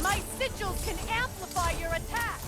My sigils can amplify your attack!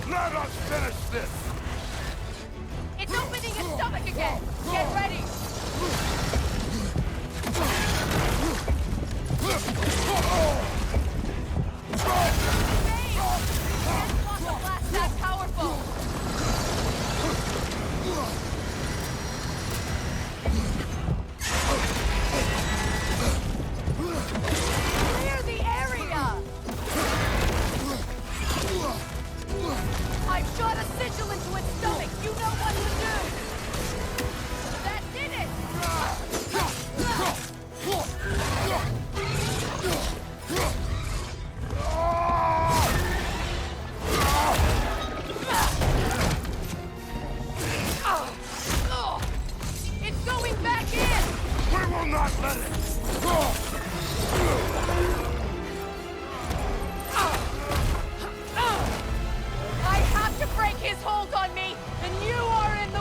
Let us finish this! It's opening its stomach again! Get ready! That's not the blast that powerful! Clear the area! I've shot a sigil into its stomach! You know what to do! That did it! It's going back in! We will not let it! I have to break his hold on me, and you are in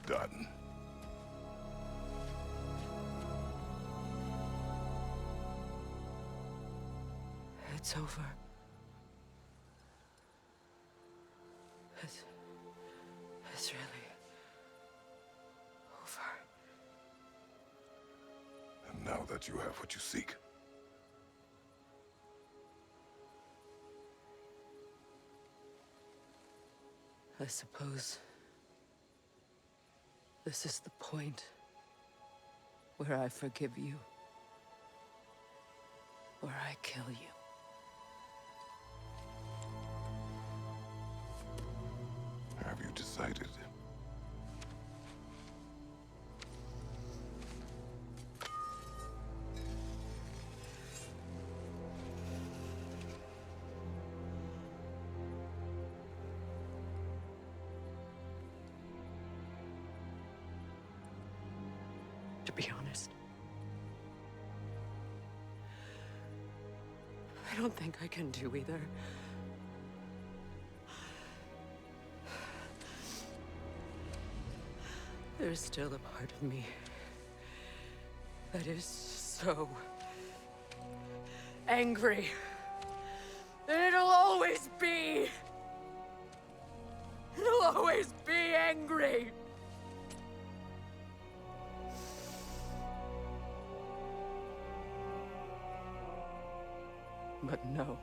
done. It's over. It's really over. And now that you have what you seek, I suppose this is the point where I forgive you, or I kill you. have you decided? To be honest, I don't think I can do either. There's still a part of me that is so angry. And it'll always be. It'll always be angry. But no.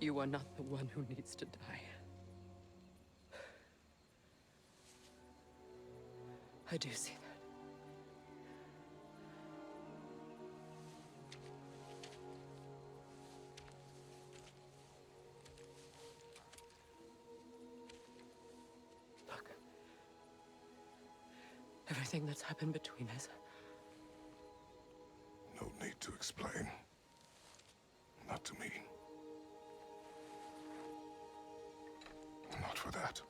You are not the one who needs to die. I do see that. Look. Everything that's happened between us. No need to explain. Not to me. Not for that.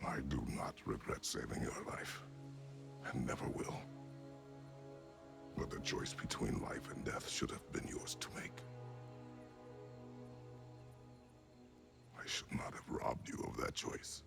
I do not regret saving your life, and never will. But the choice between life and death should have been yours to make. I should not have robbed you of that choice.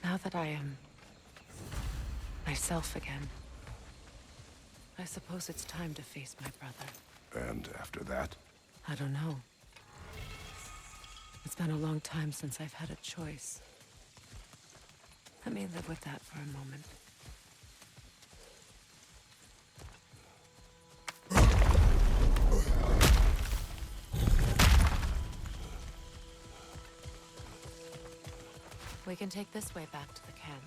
Now that I am myself again, I suppose it's time to face my brother. And after that? I don't know. It's been a long time since I've had a choice. Let me live with that for a moment. We can take this way back to the camp.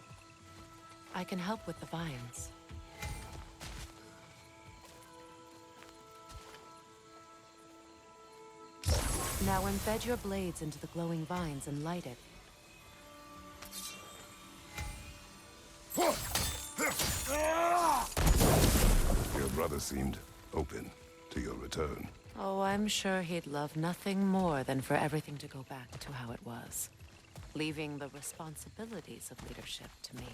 I can help with the vines. Now embed your blades into the glowing vines and light it. Your brother seemed open to your return. Oh, I'm sure he'd love nothing more than for everything to go back to how it was, leaving the responsibilities of leadership to me.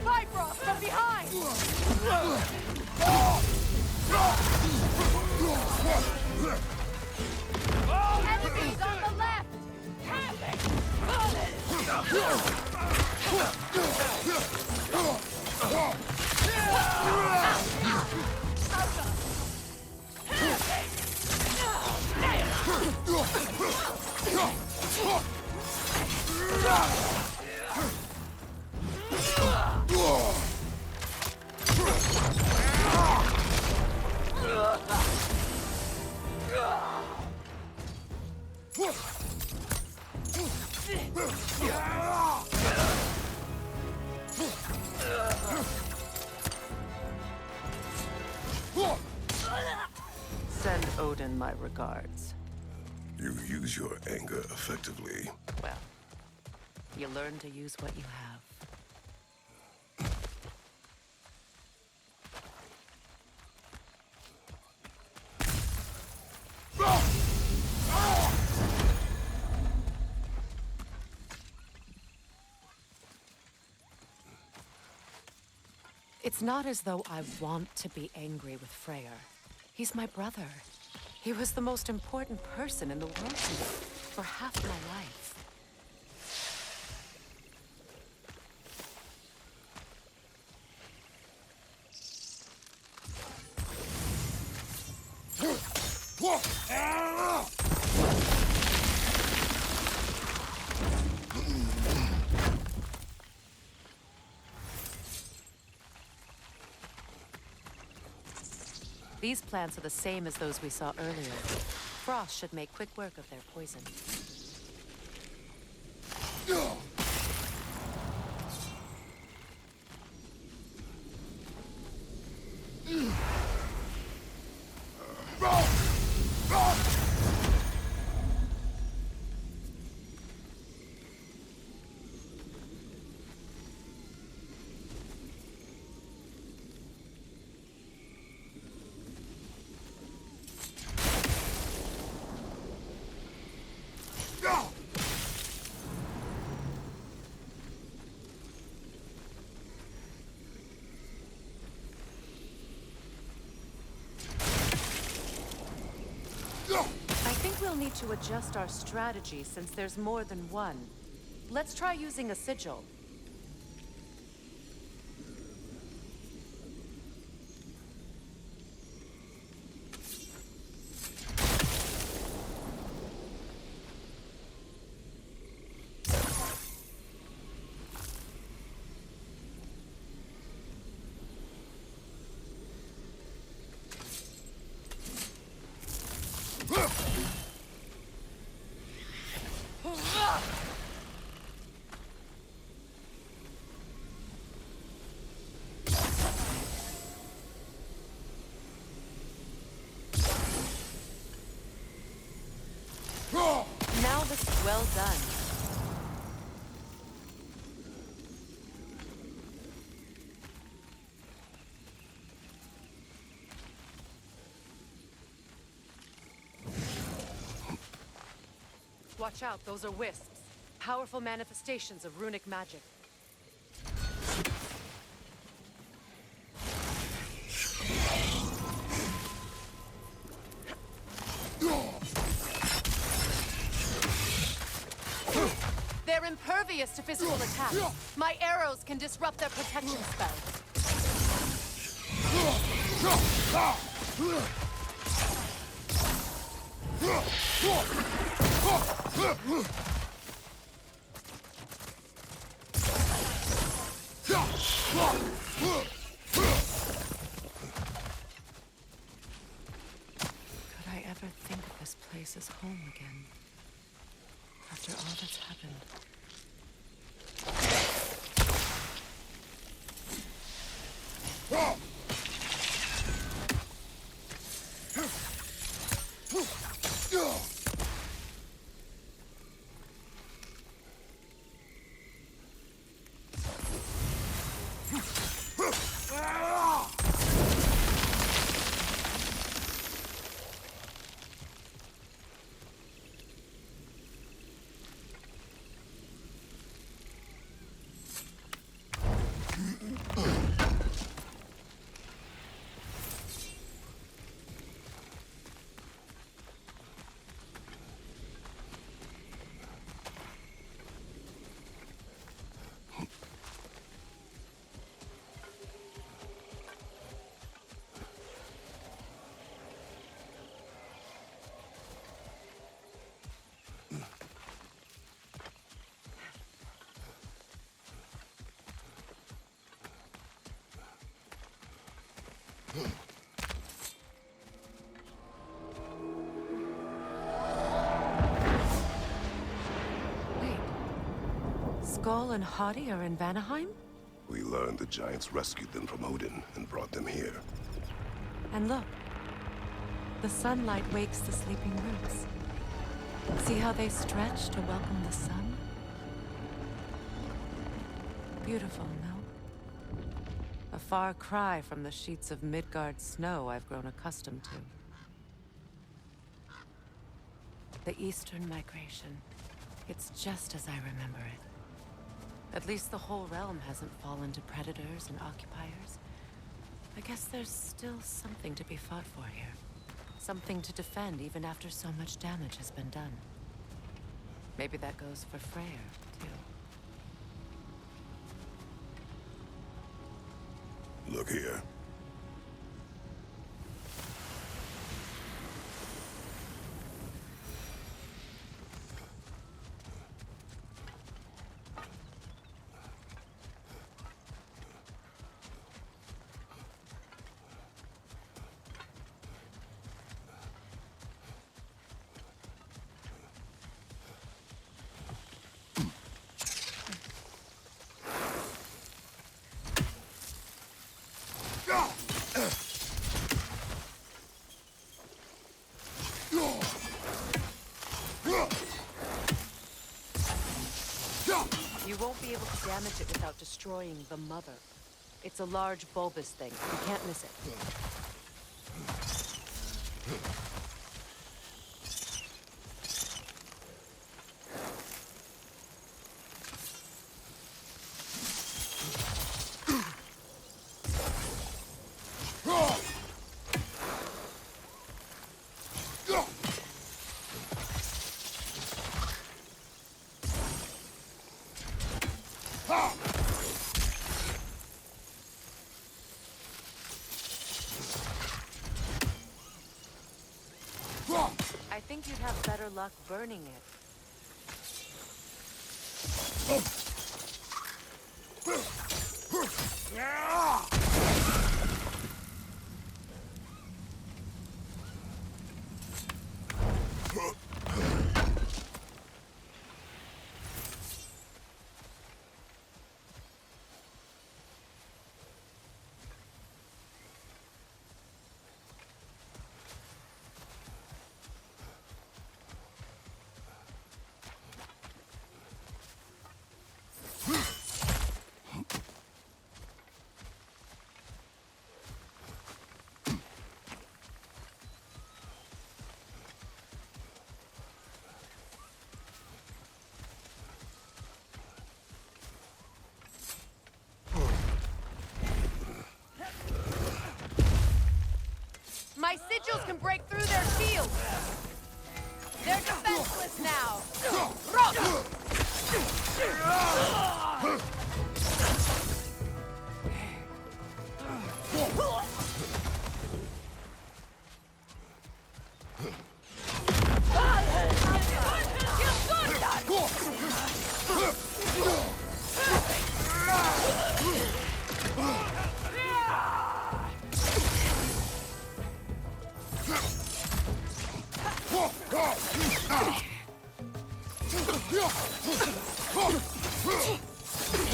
Bifrost from behind! Enemies on the left! Send Odin my regards. You use your anger effectively. Well, you learn to use what you have. It's not as though I want to be angry with Freyr. He's my brother. He was the most important person in the world to me for half my life. These plants are the same as those we saw earlier. Frost should make quick work of their poison. I think we'll need to adjust our strategy since there's more than one. Let's try using a sigil. Well done. Watch out, those are wisps. Powerful manifestations of runic magic. They're impervious to physical attacks. My arrows can disrupt their protection spells. Could I ever think of this place as home again? After all that's happened. Wait. Skull and Hati are in Vanaheim? We learned the giants rescued them from Odin and brought them here. And look. The sunlight wakes the sleeping roots. See how they stretch to welcome the sun? Beautiful, no? A far cry from the sheets of Midgard snow I've grown accustomed to. The Eastern Migration. It's just as I remember it. At least the whole realm hasn't fallen to predators and occupiers. I guess there's still something to be fought for here. Something to defend even after so much damage has been done. Maybe that goes for Freyr, too. Look here. You won't be able to damage it without destroying the mother. It's a large bulbous thing. You can't miss it. I think you'd have better luck burning it. my sigils can break through their shields! They're defenseless now!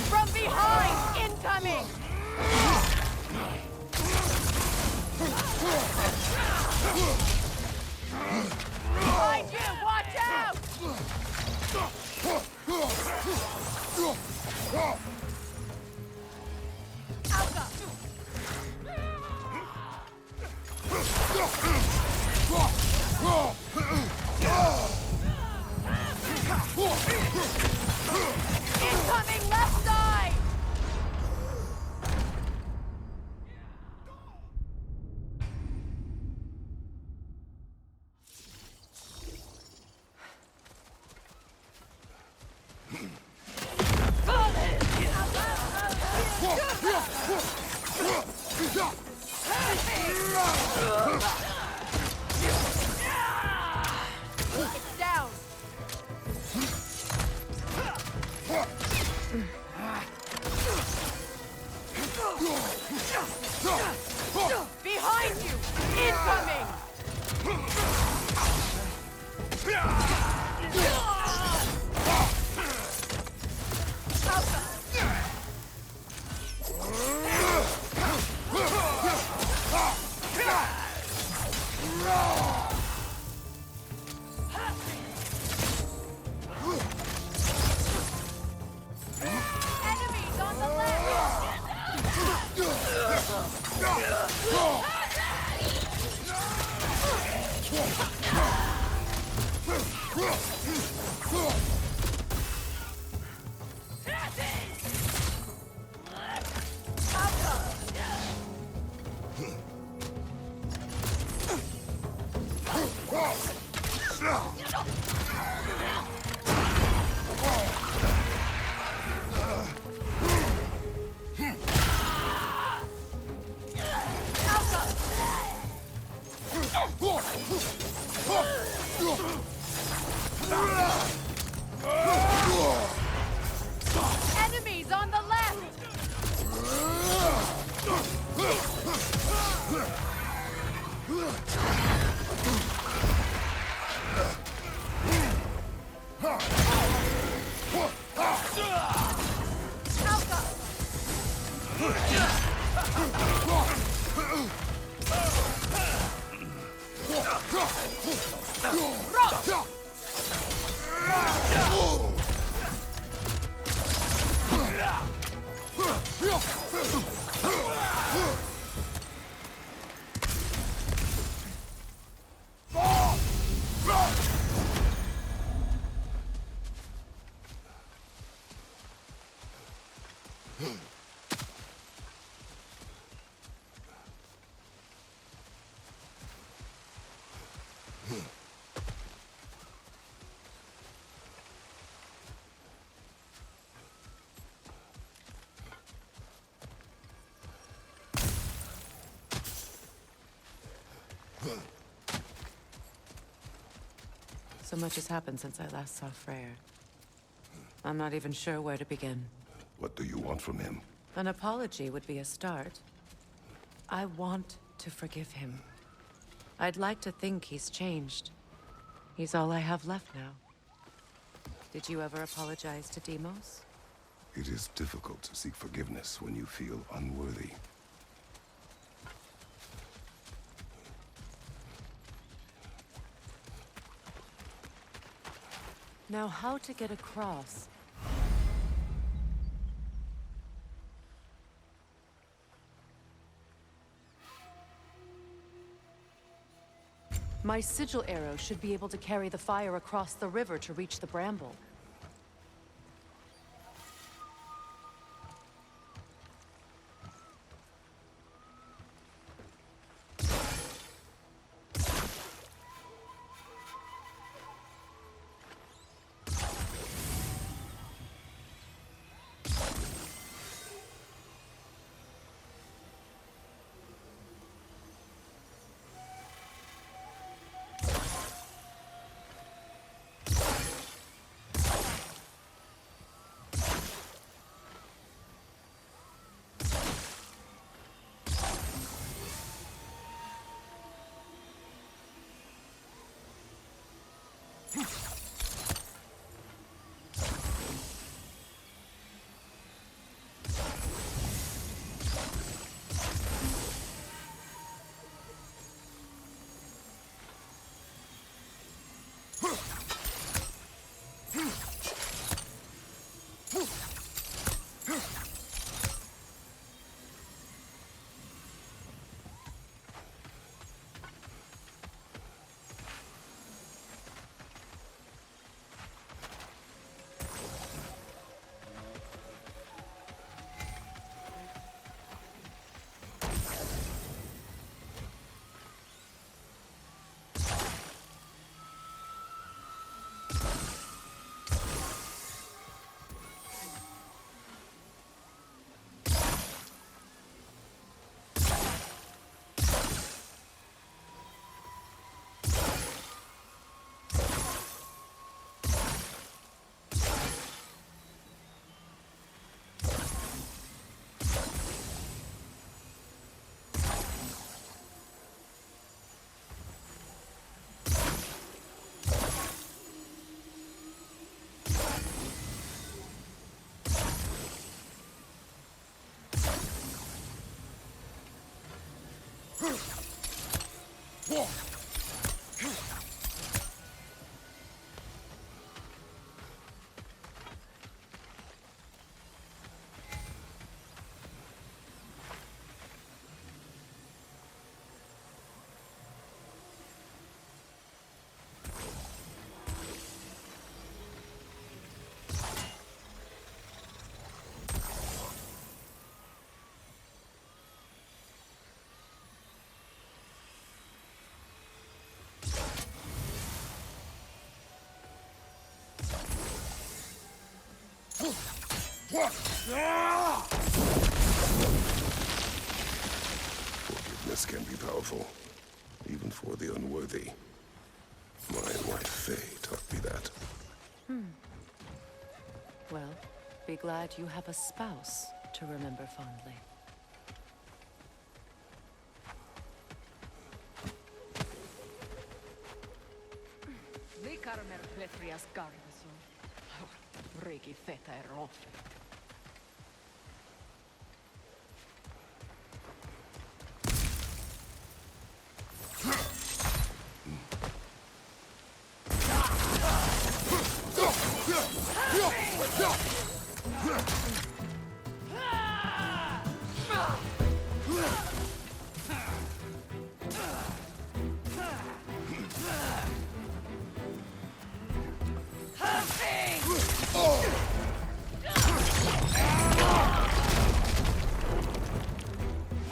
From behind! Incoming! Behind you! Watch out! Alpha! Incoming left side! It's down! Behind you! Incoming! Enemies on the left! Enemies on the left! So much has happened since I last saw Freyr. I'm not even sure where to begin. What do you want from him? An apology would be a start. I want to forgive him. I'd like to think he's changed. He's all I have left now. Did you ever apologize to Deimos? It is difficult to seek forgiveness when you feel unworthy. Now, how to get across? My sigil arrow should be able to carry the fire across the river to reach the bramble. Forgiveness can be powerful, even for the unworthy. My wife Faye taught me that. Well, be glad you have a spouse to remember fondly.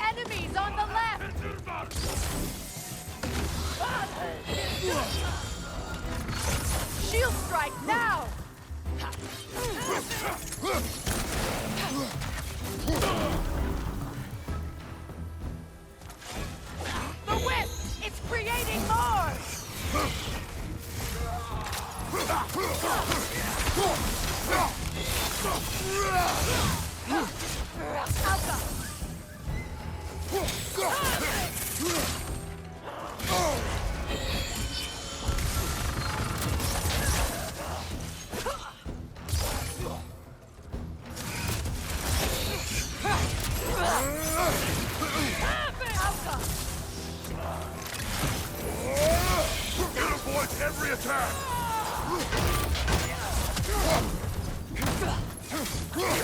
Enemies on the left! Shield strike now! The whip! It's creating more! Alka! It avoids every attack!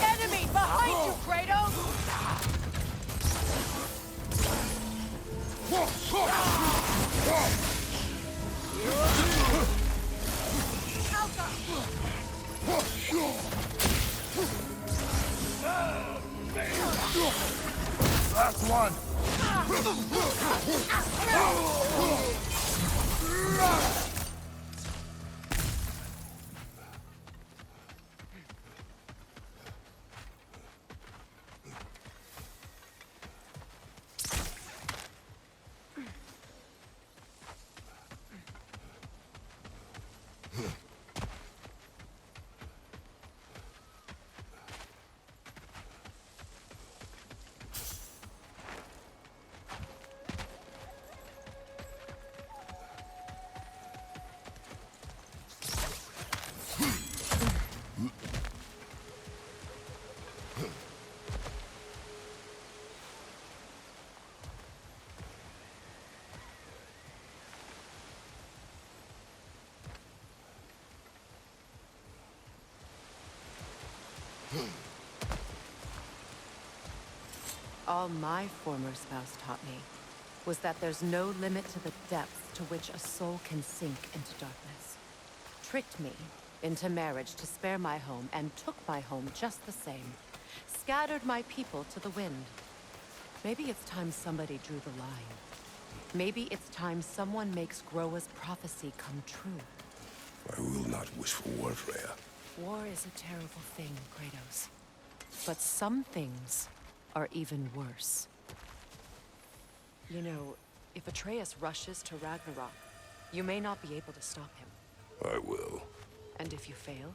Enemy behind you, Kratos! Last one! All my former spouse taught me was that there's no limit to the depths to which a soul can sink into darkness. Tricked me into marriage to spare my home and took my home just the same. Scattered my people to the wind. Maybe it's time somebody drew the line. Maybe it's time someone makes Groa's prophecy come true. I will not wish for war, Freya. War is a terrible thing, Kratos. But some things are even worse. You know, if Atreus rushes to Ragnarok, you may not be able to stop him. I will. And if you fail?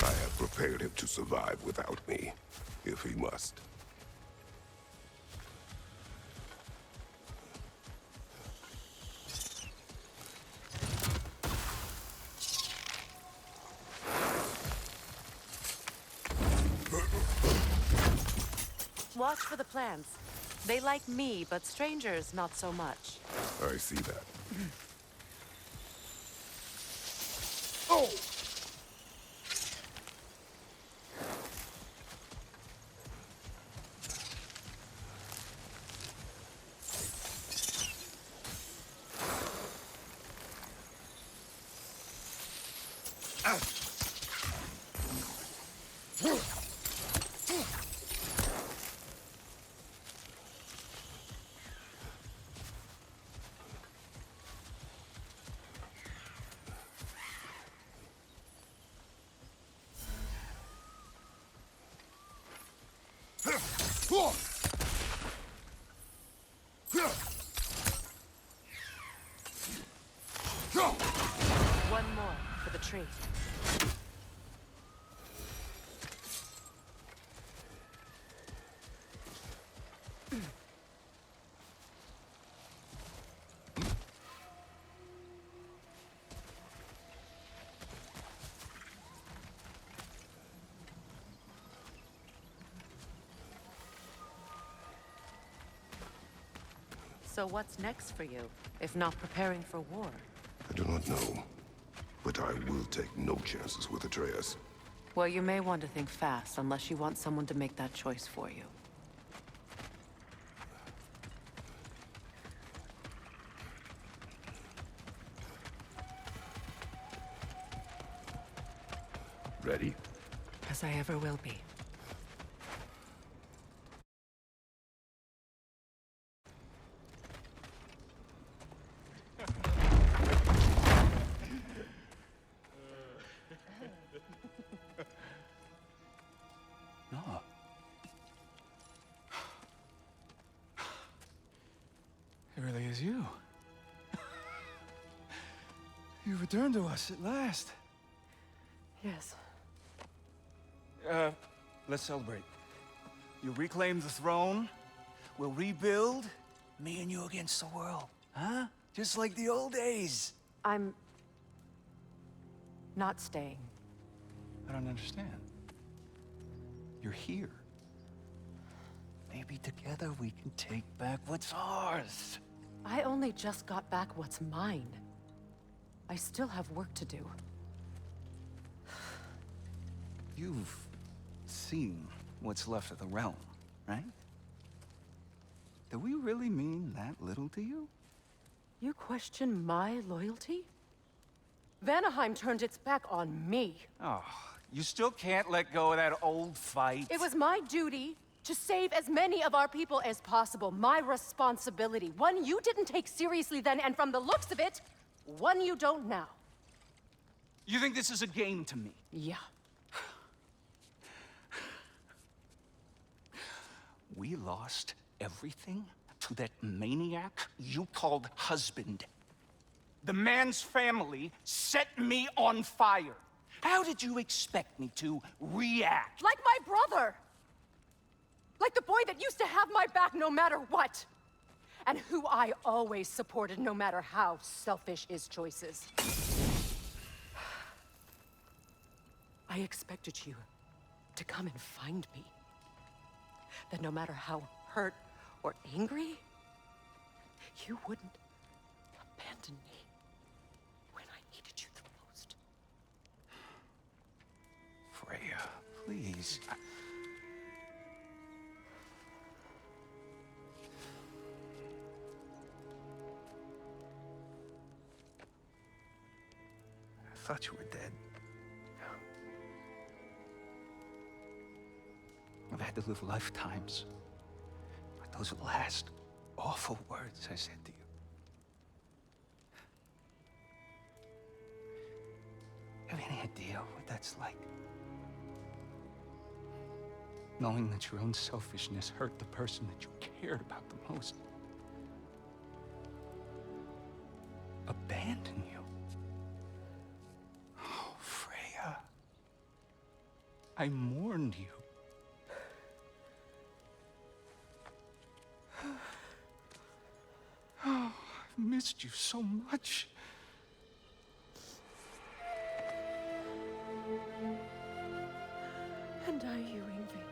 I have prepared him to survive without me, if he must. Watch for the plants. They like me, but strangers not so much. I see that. Oh! One more for the tree. So what's next for you, if not preparing for war? I do not know, but I will take no chances with Atreus. Well, you may want to think fast, unless you want someone to make that choice for you. Ready? As I ever will be. No. It really is you. You've returned to us at last. Yes. Let's celebrate. You reclaim the throne, we'll rebuild, me and you against the world. Huh? Just like the old days. I'm... not staying. I don't understand. You're here. Maybe together we can take back what's ours. I only just got back what's mine. I still have work to do. You've seen what's left of the realm, right? Do we really mean that little to you? You question my loyalty? Vanaheim turned its back on me. Oh, you still can't let go of that old fight. It was my duty to save as many of our people as possible. My responsibility. One you didn't take seriously then, and from the looks of it, one you don't now. You think this is a game to me? Yeah. We lost everything to that maniac you called husband. The man's family set me on fire. How did you expect me to react? Like my brother! Like the boy that used to have my back no matter what! And who I always supported no matter how selfish his choices. I expected you to come and find me. That no matter how hurt or angry, you wouldn't abandon me when I needed you the most. Freya, please. thought you were dead. I've had to live lifetimes with those last awful words I said to you. Have any idea what that's like? Knowing that your own selfishness hurt the person that you cared about the most. Abandon you. Oh, Freya. I mourned you. Oh, I've missed you so much. And are you, Ingvi?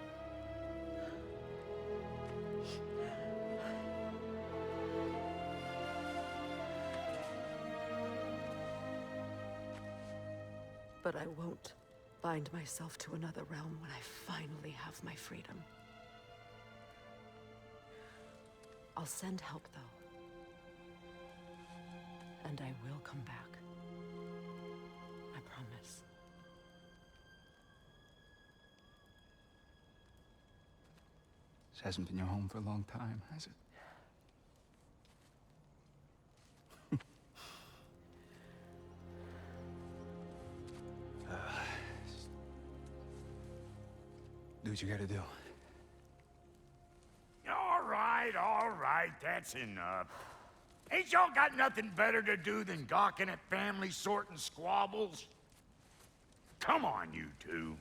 But I won't bind myself to another realm when I finally have my freedom. I'll send help, though. And I will come back. I promise. This hasn't been your home for a long time, has it? Do what you gotta do. All right, that's enough. Ain't y'all got nothing better to do than gawking at family sorting squabbles? Come on, you two.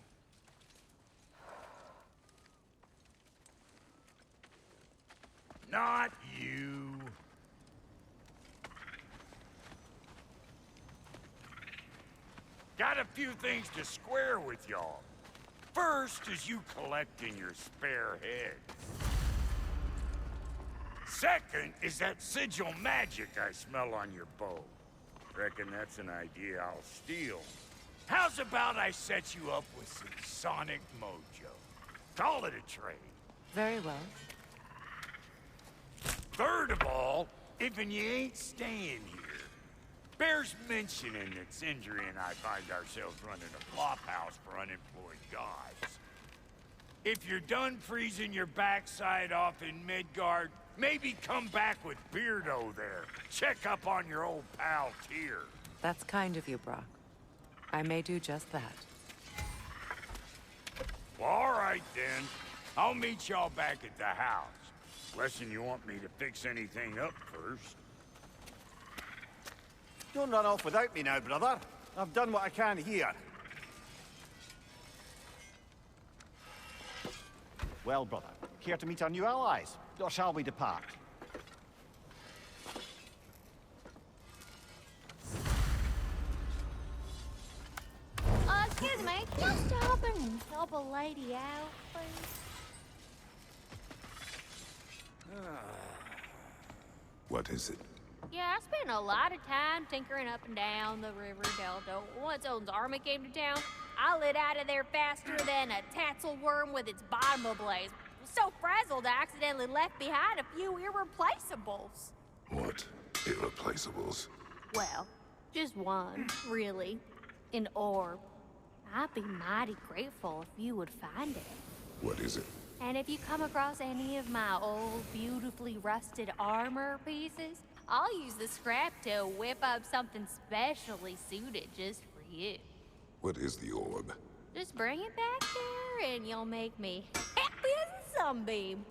Not you. Got a few things to square with y'all. First is you collecting your spare heads. Second is that sigil magic I smell on your bow. Reckon that's an idea I'll steal. How's about I set you up with some sonic mojo? Call it a trade. Very well. Third of all, if you ain't staying here, bears mentioning that Sindri and I find ourselves running a flop house for unemployed gods. If you're done freezing your backside off in Midgard, maybe come back with Beardo there. Check up on your old pal Tyr. That's kind of you, Brock. I may do just that. Well, all right then. I'll meet y'all back at the house. Unless you want me to fix anything up first. Don't run off without me now, brother. I've done what I can here. Well, brother, care to meet our new allies? Or shall we depart? Excuse me, can you stop and help a lady out, please? What is it? Yeah, I spent a lot of time tinkering up and down the river delta. Once Odin's army came to town, I lit out of there faster than a tassel worm with its bottom ablaze. So frazzled, I accidentally left behind a few irreplaceables. What? Irreplaceables? Well, just one, really. An orb. I'd be mighty grateful if you would find it. What is it? And if you come across any of my old, beautifully rusted armor pieces, I'll use the scrap to whip up something specially suited just for you. What is the orb? Just bring it back there and you'll make me happy as a sunbeam.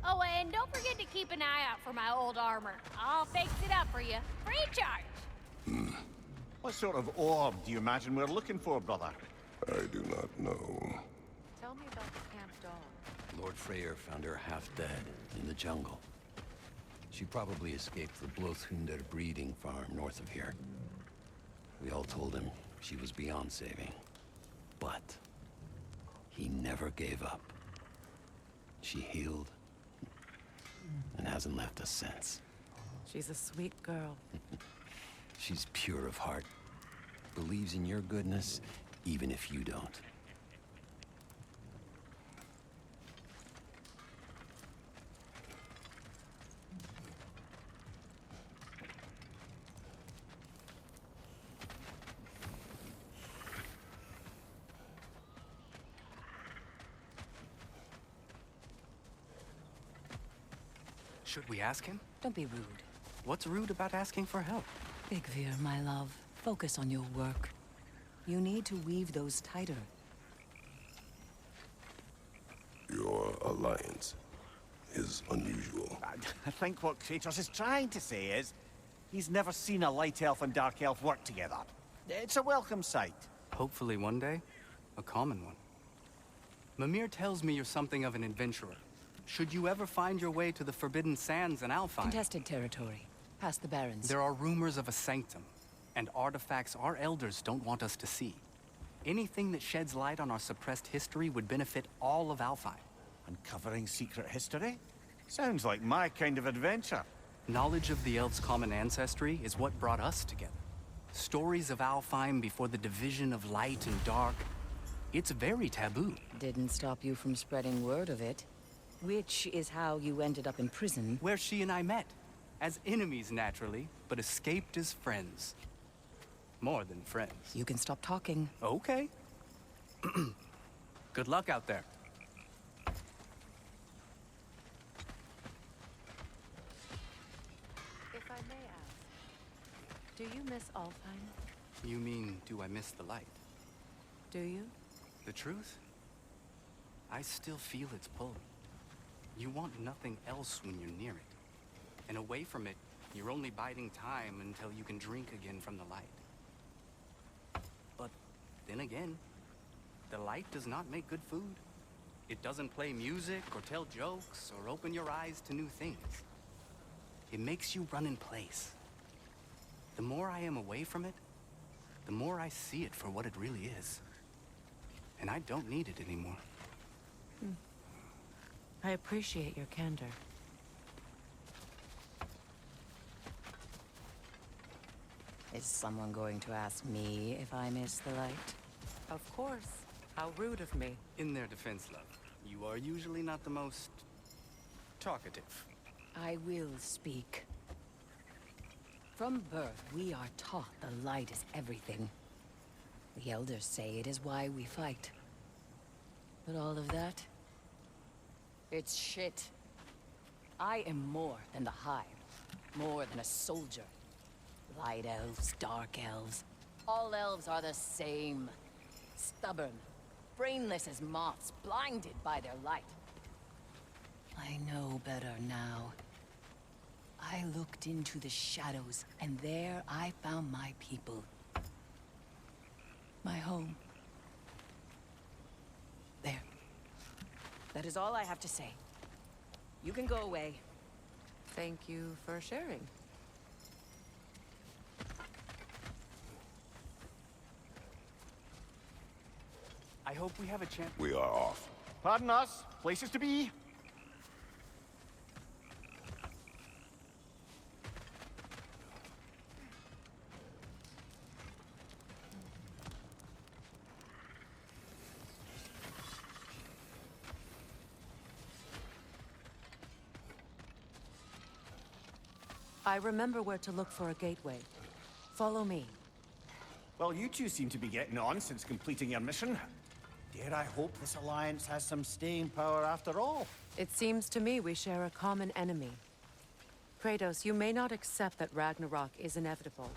Oh, and don't forget to keep an eye out for my old armor. I'll fix it up for you, free of charge. What sort of orb do you imagine we're looking for, brother? I do not know. Tell me about the camp dog. Lord Freyr found her half dead in the jungle. She probably escaped the Blothunder breeding farm north of here. We all told him she was beyond saving. But he never gave up. She healed and hasn't left us since. She's a sweet girl. She's pure of heart. Believes in your goodness, even if you don't. Should we ask him? Don't be rude. What's rude about asking for help? Bigvir, my love, focus on your work. You need to weave those tighter. Your alliance is unusual. I think what Kratos is trying to say is, he's never seen a light elf and dark elf work together. It's a welcome sight. Hopefully one day, a common one. Mimir tells me you're something of an adventurer. Should you ever find your way to the Forbidden Sands in Alfheim... Contested territory. Past the Barrens. There are rumors of a sanctum, and artifacts our elders don't want us to see. Anything that sheds light on our suppressed history would benefit all of Alfheim. Uncovering secret history? Sounds like my kind of adventure. Knowledge of the elves' common ancestry is what brought us together. Stories of Alfheim before the division of light and dark. It's very taboo. Didn't stop you from spreading word of it. Which is how you ended up in prison. Where she and I met. As enemies, naturally, but escaped as friends. More than friends. You can stop talking. Okay. Good luck out there. If I may ask, do you miss Alfheim? You mean, do I miss the light? Do you? The truth? I still feel its pull. You want nothing else when you're near it. And away from it, you're only biding time until you can drink again from the light. But then again, the light does not make good food. It doesn't play music or tell jokes or open your eyes to new things. It makes you run in place. The more I am away from it, the more I see it for what it really is. And I don't need it anymore. I appreciate your candor. Is someone going to ask me if I miss the light? Of course. How rude of me. In their defense, love, you are usually not the most... talkative. I will speak. From birth, we are taught the light is everything. The elders say it is why we fight. But all of that? It's shit. I am more than the Hive. More than a soldier. Light elves, dark elves. All elves are the same. Stubborn. Brainless as moths, blinded by their light. I know better now. I looked into the shadows, and there I found my people. My home. There. That is all I have to say. You can go away. Thank you for sharing. I hope we have a chance. We are off. Pardon us. Places to be. I remember where to look for a gateway. Follow me. Well, you two seem to be getting on since completing your mission. Dare I hope this alliance has some staying power after all? It seems to me we share a common enemy. Kratos, you may not accept that Ragnarok is inevitable,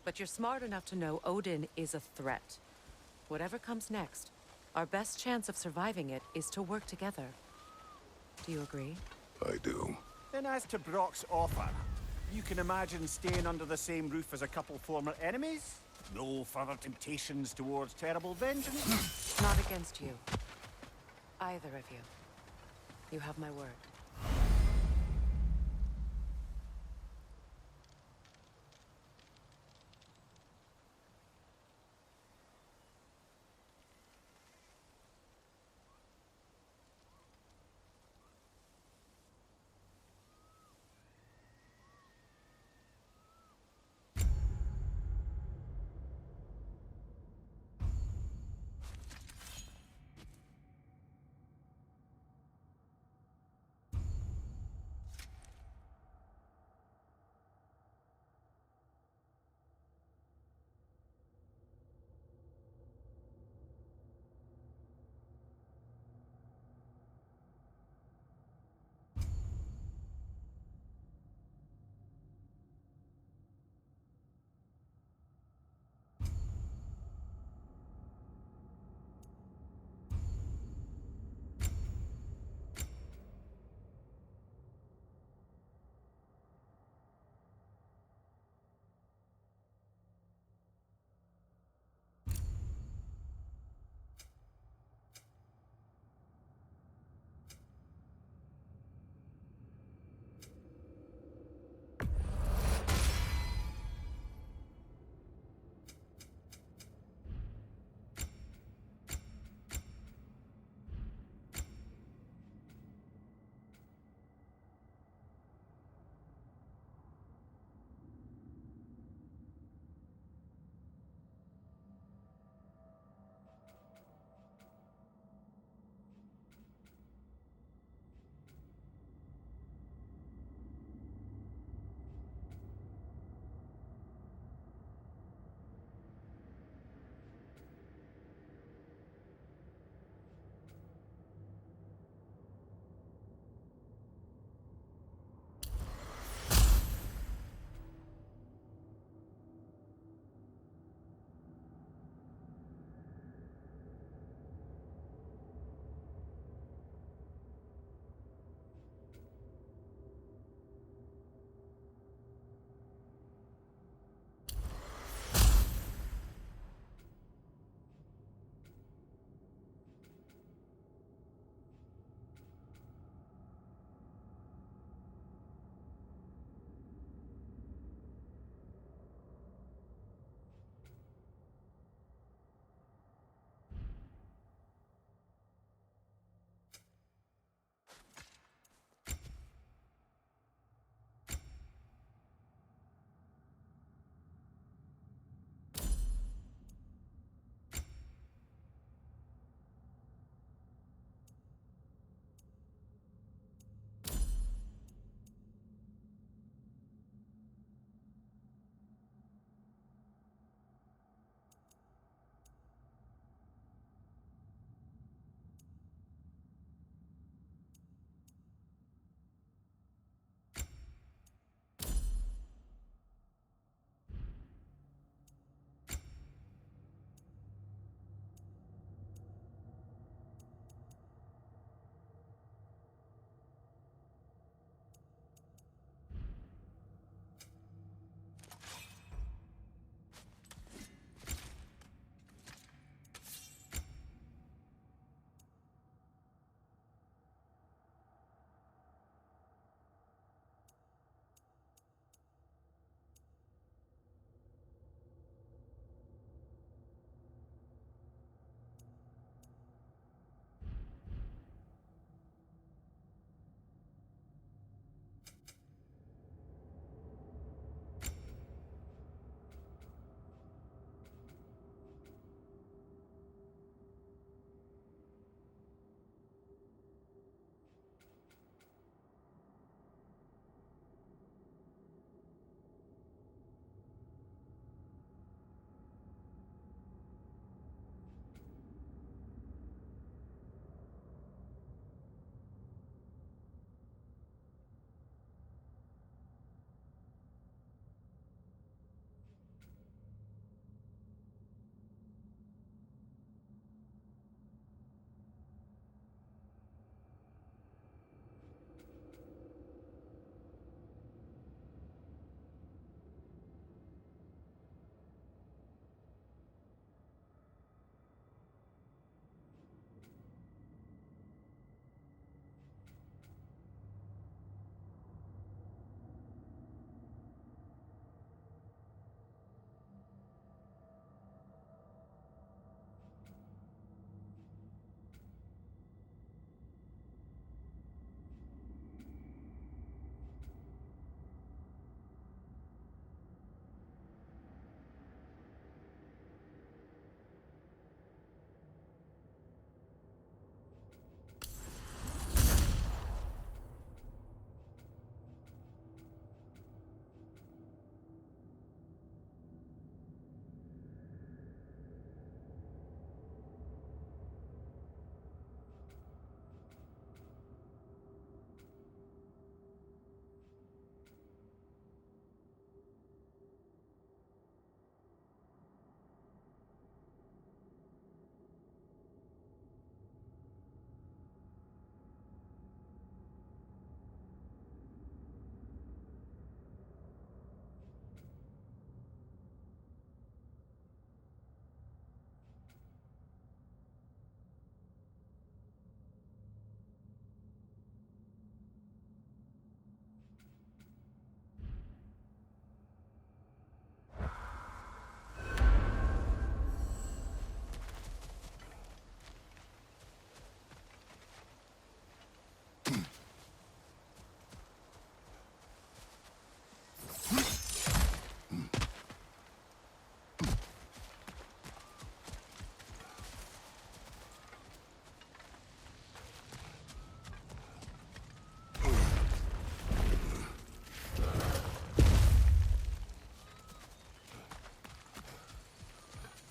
but you're smart enough to know Odin is a threat. Whatever comes next, our best chance of surviving it is to work together. Do you agree? I do. Then as to Brock's offer, you can imagine staying under the same roof as a couple former enemies? No further temptations towards terrible vengeance? Not against you. Either of you. You have my word.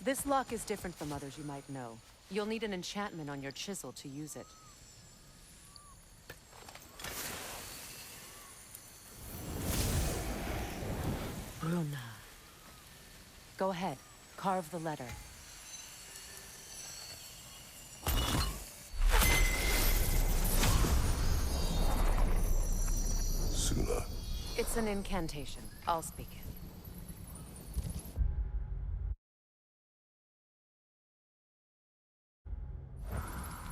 This lock is different from others you might know. You'll need an enchantment on your chisel to use it. Bruna. Go ahead. Carve the letter. Suna. It's an incantation. I'll speak it.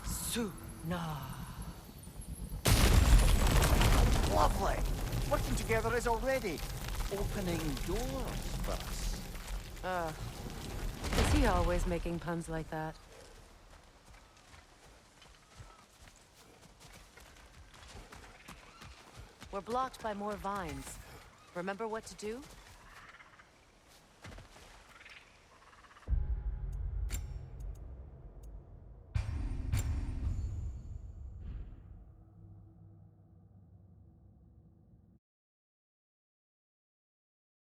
Suna. Lovely! Working together is already opening doors for us. Is he always making puns like that? We're blocked by more vines. Remember what to do?